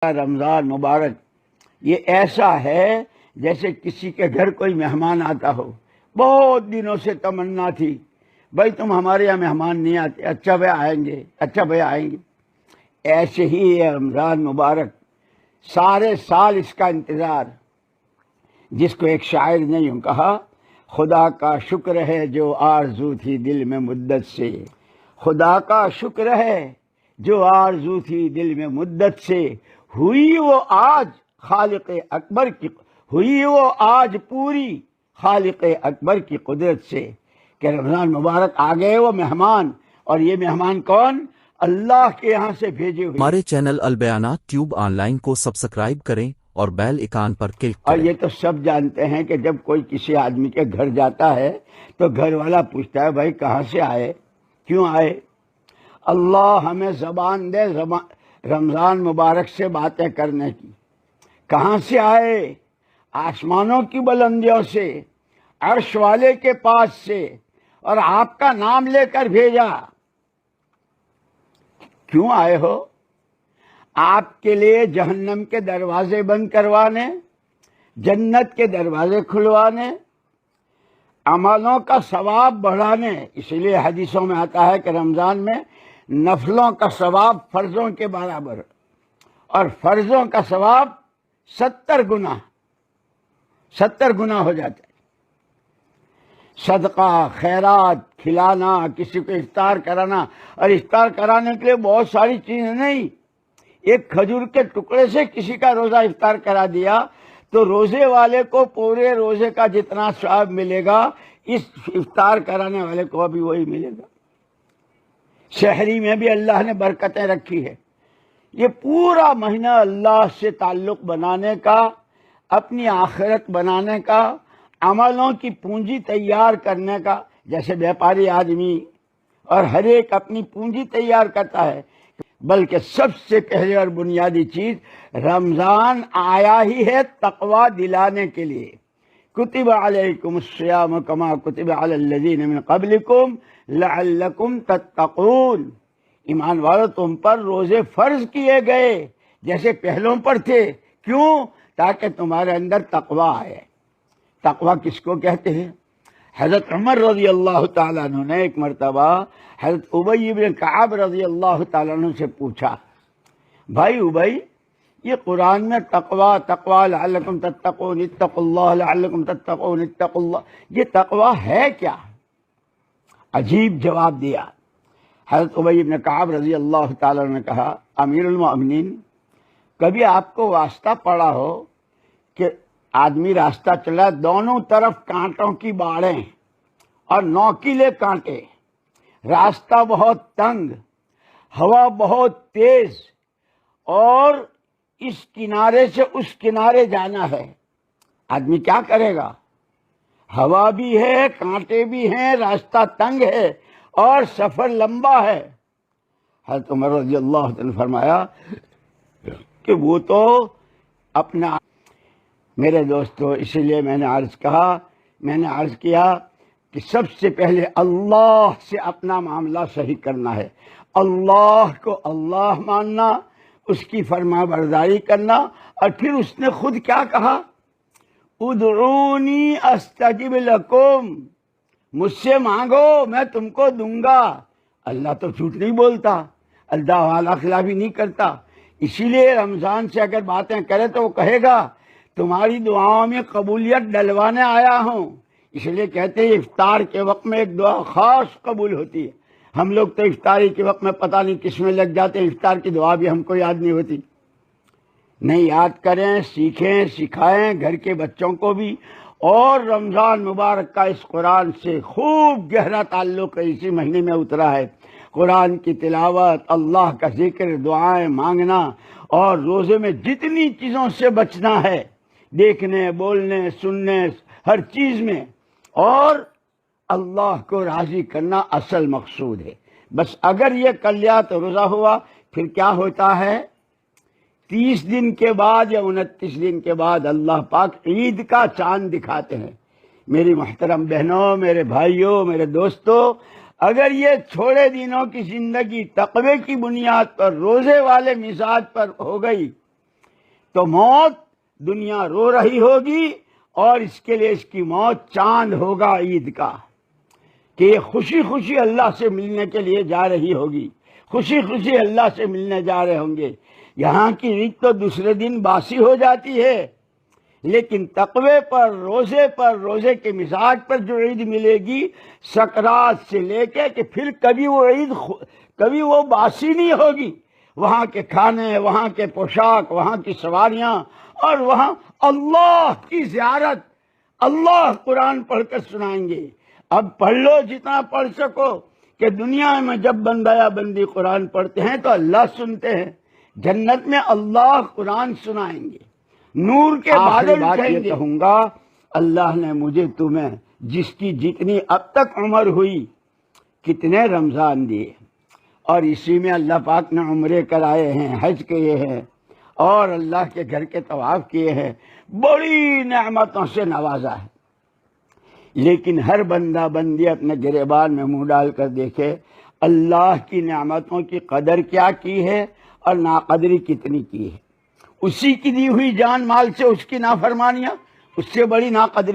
رمضان مبارک یہ ایسا ہے جیسے کسی کے گھر کوئی مہمان آتا ہو، بہت دنوں سے تمنا تھی بھائی تم ہمارے یہاں مہمان نہیں آتے، اچھا بھائی آئیں گے، اچھا بھائی آئیں گے۔ ایسے ہی یہ رمضان مبارک سارے سال اس کا انتظار، جس کو ایک شاعر نے یوں کہا، خدا کا شکر ہے جو آرزو تھی دل میں مدت سے، خدا کا شکر ہے جو آرزو تھی دل میں مدت سے، ہوئی وہ آج خالق اکبر کی، ہوئی وہ آج پوری خالق اکبر کی قدرت سے، کہ رمضان مبارک آ گئے وہ مہمان، اور یہ مہمان کون؟ اللہ کے یہاں سے بھیجے ہوئے۔ ہمارے چینل البیانات ٹیوب آن لائن کو سبسکرائب کریں اور بیل ایکان پر کلک اور کریں۔ یہ تو سب جانتے ہیں کہ جب کوئی کسی آدمی کے گھر جاتا ہے تو گھر والا پوچھتا ہے بھائی کہاں سے آئے، کیوں آئے؟ اللہ ہمیں زبان دے رمضان مبارک سے باتیں کرنے کی۔ کہاں سے آئے؟ آسمانوں کی بلندیوں سے، عرش والے کے پاس سے، اور آپ کا نام لے کر بھیجا۔ کیوں آئے ہو؟ آپ کے لیے جہنم کے دروازے بند کروانے، جنت کے دروازے کھلوانے، عملوں کا ثواب بڑھانے۔ اسی لیے حدیثوں میں آتا ہے کہ رمضان میں نفلوں کا ثواب فرضوں کے برابر، اور فرضوں کا ثواب 70 گنا ہو جاتا ہے۔ صدقہ، خیرات، کھلانا، کسی کو افطار کرانا، اور افطار کرانے کے لیے بہت ساری چیزیں نہیں، ایک کھجور کے ٹکڑے سے کسی کا روزہ افطار کرا دیا تو روزے والے کو پورے روزے کا جتنا ثواب ملے گا اس افطار کرانے والے کو بھی وہی ملے گا۔ شہری میں بھی اللہ نے برکتیں رکھی ہے۔ یہ پورا مہینہ اللہ سے تعلق بنانے کا، اپنی آخرت بنانے کا، عملوں کی پونجی تیار کرنے کا۔ جیسے بیپاری آدمی اور ہر ایک اپنی پونجی تیار کرتا ہے، بلکہ سب سے پہلے اور بنیادی چیز رمضان آیا ہی ہے تقوی دلانے کے لیے۔ کتب علیکم الصیام کما کتب علی الذین من قبلکم لعلکم تتقون۔ ایمان والو تم پر روزے فرض کیے گئے جیسے پہلوں پر تھے۔ کیوں؟ تاکہ تمہارے اندر تقوی آئے۔ تقوی کس کو کہتے ہیں؟ حضرت عمر رضی اللہ تعالیٰ عنہ نے ایک مرتبہ حضرت ابی بن کعب رضی اللہ تعالیٰ عنہ سے پوچھا، بھائی ابی، یہ قرآن میں تقوی لعلکم تتقون، اتقوا اللہ لعلکم تتقون، اتقوا اللہ، یہ تقوی ہے کیا؟ عجیب جواب دیا۔ حضرت ابی بن کعب رضی اللہ تعالیٰ عنہ نے کہا، امیر المؤمنین، کبھی آپ کو واسطہ پڑا ہو کہ آدمی راستہ چلا، دونوں طرف کانٹوں کی باڑیں اور نوکیلے کانٹے، راستہ بہت تنگ، ہوا بہت تیز، اور اس کنارے سے اس کنارے جانا ہے، آدمی کیا کرے گا؟ ہوا بھی ہے، کانٹے بھی ہیں، راستہ تنگ ہے اور سفر لمبا ہے۔ حضرت عمر رضی اللہ عنہ نے فرمایا کہ وہ تو اپنا، میرے دوستو، اسی لیے میں نے عرض کیا کہ سب سے پہلے اللہ سے اپنا معاملہ صحیح کرنا ہے، اللہ کو اللہ ماننا، اس کی فرما برداری کرنا، اور پھر اس نے خود کیا کہا؟ ادعونی استجب لکم، مجھ سے مانگو میں تم کو دوں گا۔ اللہ تو جھوٹ نہیں بولتا، اللہ والا خلافی نہیں کرتا۔ اسی لیے رمضان سے اگر باتیں کرے تو وہ کہے گا تمہاری دعاؤں میں قبولیت ڈلوانے آیا ہوں۔ اس لیے کہتے ہیں افطار کے وقت میں ایک دعا خاص قبول ہوتی ہے۔ ہم لوگ تو افطاری کے وقت میں پتہ نہیں کس میں لگ جاتے ہیں، افطار کی دعا بھی ہم کو یاد نہیں ہوتی۔ نہیں، یاد کریں، سیکھیں، سکھائیں گھر کے بچوں کو بھی۔ اور رمضان مبارک کا اس قرآن سے خوب گہرا تعلق ہے، اسی مہینے میں اترا ہے۔ قرآن کی تلاوت، اللہ کا ذکر، دعائیں مانگنا، اور روزے میں جتنی چیزوں سے بچنا ہے، دیکھنے، بولنے، سننے، ہر چیز میں، اور اللہ کو راضی کرنا اصل مقصود ہے۔ بس اگر یہ کر لیا تو روزہ ہوا۔ پھر کیا ہوتا ہے؟ 30 دن کے بعد یا 29 دن کے بعد اللہ پاک عید کا چاند دکھاتے ہیں۔ میری محترم بہنوں، میرے بھائیوں، میرے دوستوں، اگر یہ چھوڑے دنوں کی زندگی تقوی کی بنیاد پر، روزے والے مزاج پر ہو گئی تو موت دنیا رو رہی ہوگی، اور اس کے لیے اس کی موت چاند ہوگا عید کا، کہ یہ خوشی خوشی اللہ سے ملنے کے لیے جا رہی ہوگی، خوشی خوشی اللہ سے ملنے جا رہے ہوں گے۔ یہاں کی عید تو دوسرے دن باسی ہو جاتی ہے، لیکن تقوی پر، روزے کے مزاج پر جو عید ملے گی، سکرات سے لے کے کہ پھر کبھی وہ باسی نہیں ہوگی۔ وہاں کے کھانے، وہاں کے پوشاک، وہاں کی سواریاں، اور وہاں اللہ کی زیارت، اللہ قرآن پڑھ کر سنائیں گے۔ اب پڑھ لو جتنا پڑھ سکو، کہ دنیا میں جب بندہ یا بندی قرآن پڑھتے ہیں تو اللہ سنتے ہیں، جنت میں اللہ قرآن سنائیں گے، نور کے بادل اٹھائیں گے۔ کہوں گا اللہ نے مجھے تمہیں جس کی جتنی اب تک عمر ہوئی، کتنے رمضان دیے، اور اسی میں اللہ پاک نے عمرے کرائے ہیں، حج کیے ہیں، اور اللہ کے گھر کے طواف کیے ہیں، بڑی نعمتوں سے نوازا ہے۔ لیکن ہر بندہ بندی اپنے گریبان میں منہ ڈال کر دیکھے اللہ کی نعمتوں کی قدر کیا کی ہے اور ناقدری کتنی کی ہے۔ اسی کی دی ہوئی جان مال سے اس کی نافرمانیاں، اس سے بڑی ناقدری